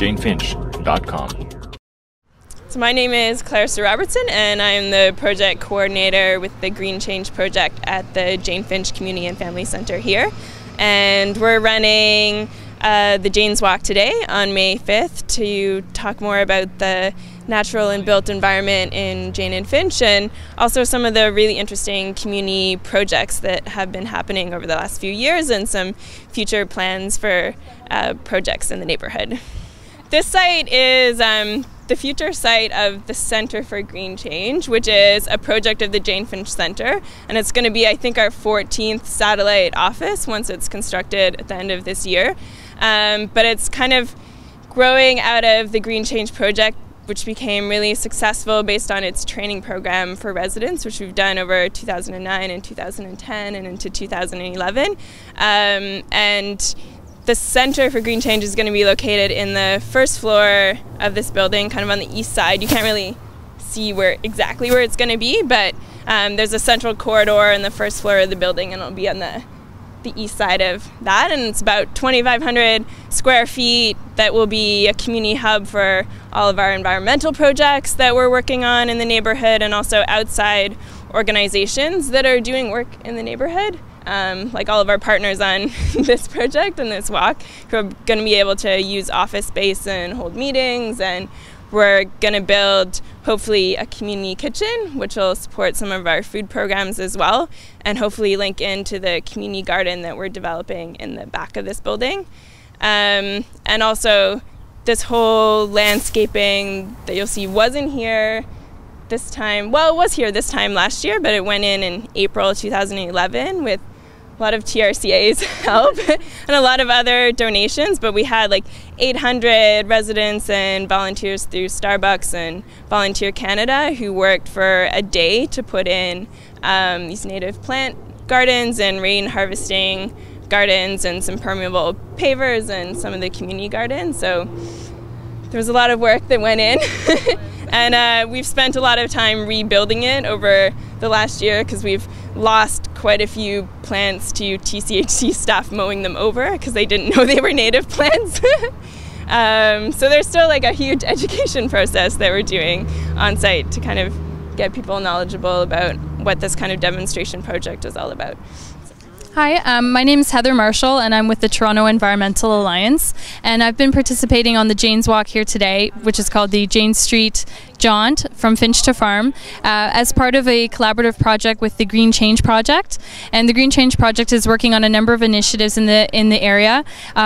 Jane-Finch.com. So my name is Clarissa Robertson, and I'm the project coordinator with the Green Change project at the Jane-Finch Community and Family Centre here. And we're running the Jane's Walk today on May 5th to talk more about the natural and built environment in Jane and Finch, and also some of the really interesting community projects that have been happening over the last few years and some future plans for projects in the neighbourhood. This site is the future site of the Centre for Green Change, which is a project of the Jane-Finch Centre, and it's going to be, I think, our 14th satellite office once it's constructed at the end of this year. But it's kind of growing out of the Green Change project, which became really successful based on its training program for residents, which we've done over 2009 and 2010 and into 2011. And the Centre for Green Change is going to be located in the first floor of this building, kind of on the east side. You can't really see exactly where it's going to be, but there's a central corridor in the first floor of the building, and it'll be on the east side of that, and it's about 2,500 square feet that will be a community hub for all of our environmental projects that we're working on in the neighborhood, and also outside organizations that are doing work in the neighborhood, like all of our partners on this project and this walk, who are going to be able to use office space and hold meetings. And we're going to build, hopefully, a community kitchen, which will support some of our food programs as well, and hopefully link into the community garden that we're developing in the back of this building. And also, this whole landscaping that you'll see wasn't here this time. Well, it was here this time last year, but it went in April 2011 with a lot of TRCA's help and a lot of other donations, but we had like 800 residents and volunteers through Starbucks and Volunteer Canada who worked for a day to put in these native plant gardens and rain harvesting gardens and some permeable pavers and some of the community gardens. So there was a lot of work that went in and we've spent a lot of time rebuilding it over the last year because we've lost quite a few plants to TCHC staff mowing them over because they didn't know they were native plants. So there's still like a huge education process that we're doing on site to kind of get people knowledgeable about what this kind of demonstration project is all about. Hi, my name is Heather Marshall, and I'm with the Toronto Environmental Alliance, and I've been participating on the Jane's Walk here today, which is called the Jane Street Jaunt from Finch to Farm, as part of a collaborative project with the Green Change Project. And the Green Change Project is working on a number of initiatives in the area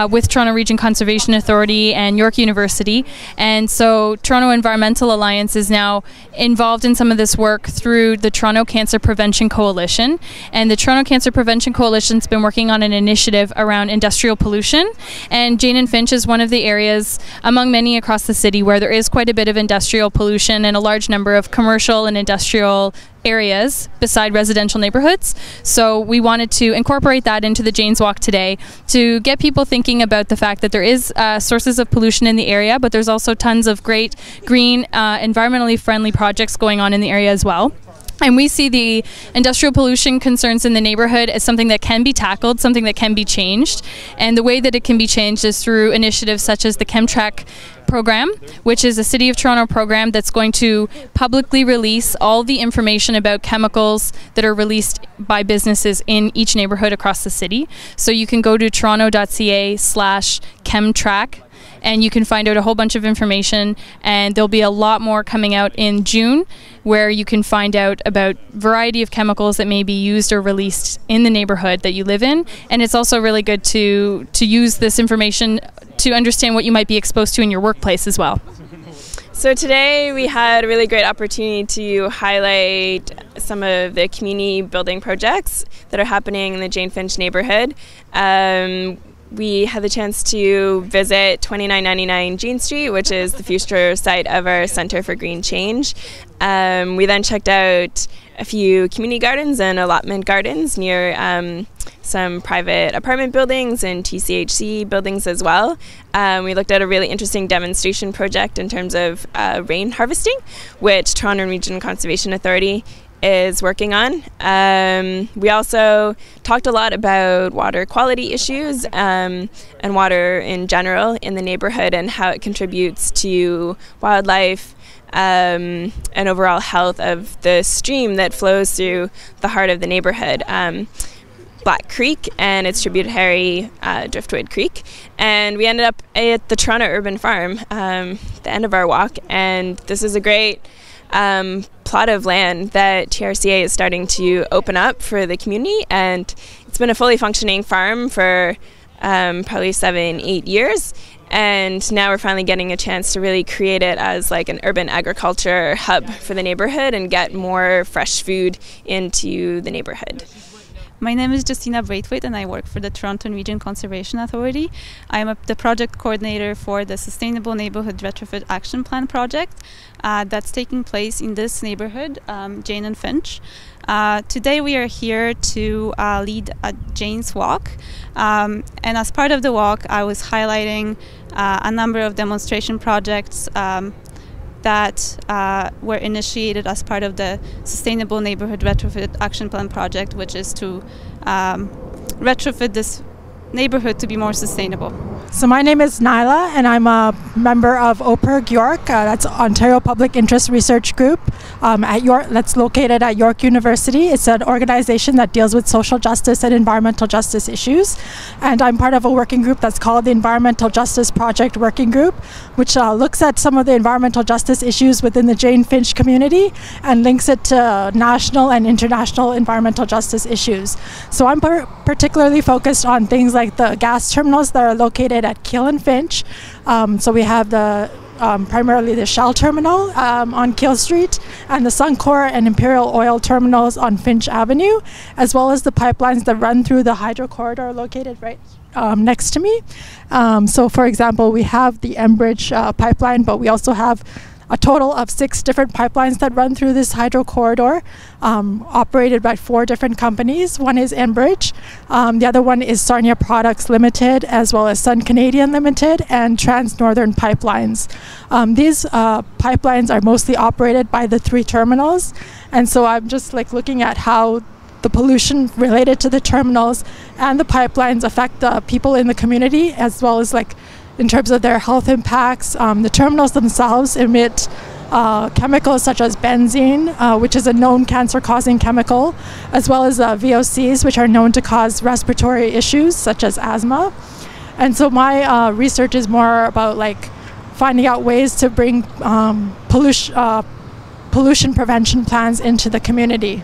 with Toronto Region Conservation Authority and York University. And so Toronto Environmental Alliance is now involved in some of this work through the Toronto Cancer Prevention Coalition. And the Toronto Cancer Prevention Coalition's been working on an initiative around industrial pollution. And Jane and Finch is one of the areas among many across the city where there is quite a bit of industrial pollution and a large number of commercial and industrial areas beside residential neighborhoods. So we wanted to incorporate that into the Jane's Walk today to get people thinking about the fact that there is sources of pollution in the area, but there's also tons of great green, environmentally friendly projects going on in the area as well. And we see the industrial pollution concerns in the neighborhood as something that can be tackled, something that can be changed. And the way that it can be changed is through initiatives such as the ChemTrack program, which is a City of Toronto program that's going to publicly release all the information about chemicals that are released by businesses in each neighborhood across the city. So you can go to toronto.ca/chemtrack and you can find out a whole bunch of information, and there'll be a lot more coming out in June where you can find out about a variety of chemicals that may be used or released in the neighborhood that you live in. And it's also really good to use this information to understand what you might be exposed to in your workplace as well. So today we had a really great opportunity to highlight some of the community building projects that are happening in the Jane-Finch neighborhood. We had the chance to visit 2999 Jane Street, which is the future site of our Centre for Green Change. We then checked out a few community gardens and allotment gardens near some private apartment buildings and TCHC buildings as well. We looked at a really interesting demonstration project in terms of rain harvesting, which Toronto Region Conservation Authority is working on. We also talked a lot about water quality issues and water in general in the neighborhood and how it contributes to wildlife and overall health of the stream that flows through the heart of the neighborhood. Black Creek and its tributary Driftwood Creek, and we ended up at the Toronto Urban Farm, the end of our walk, and this is a great plot of land that TRCA is starting to open up for the community, and it's been a fully functioning farm for probably 7-8 years, and now we're finally getting a chance to really create it as like an urban agriculture hub for the neighborhood and get more fresh food into the neighborhood. My name is Justyna Braithwaite and I work for the Toronto Region Conservation Authority. I am the project coordinator for the Sustainable Neighbourhood Retrofit Action Plan project that's taking place in this neighbourhood, Jane-Finch. Today we are here to lead a Jane's Walk, and as part of the walk I was highlighting a number of demonstration projects that were initiated as part of the Sustainable Neighbourhood Retrofit Action Plan project, which is to retrofit this neighbourhood to be more sustainable. So my name is Naila and I'm a member of OPIRG York, that's Ontario Public Interest Research Group at York, that's located at York University. It's an organization that deals with social justice and environmental justice issues, and I'm part of a working group that's called the Environmental Justice Project Working Group, which looks at some of the environmental justice issues within the Jane-Finch community and links it to national and international environmental justice issues. So I'm particularly focused on things like the gas terminals that are located at Keele and Finch. So we have the primarily the Shell terminal on Keele Street and the Suncor and Imperial Oil terminals on Finch Avenue, as well as the pipelines that run through the hydro corridor located right next to me. So for example, we have the Enbridge pipeline, but we also have a total of 6 different pipelines that run through this hydro corridor, operated by 4 different companies. One is Enbridge, the other one is Sarnia Products Limited, as well as Sun Canadian Limited and Trans Northern Pipelines. These pipelines are mostly operated by the 3 terminals, and so I'm just like looking at how the pollution related to the terminals and the pipelines affect the people in the community, as well as like in terms of their health impacts. The terminals themselves emit chemicals such as benzene, which is a known cancer-causing chemical, as well as VOCs, which are known to cause respiratory issues such as asthma. And so my research is more about like finding out ways to bring pollution prevention plans into the community.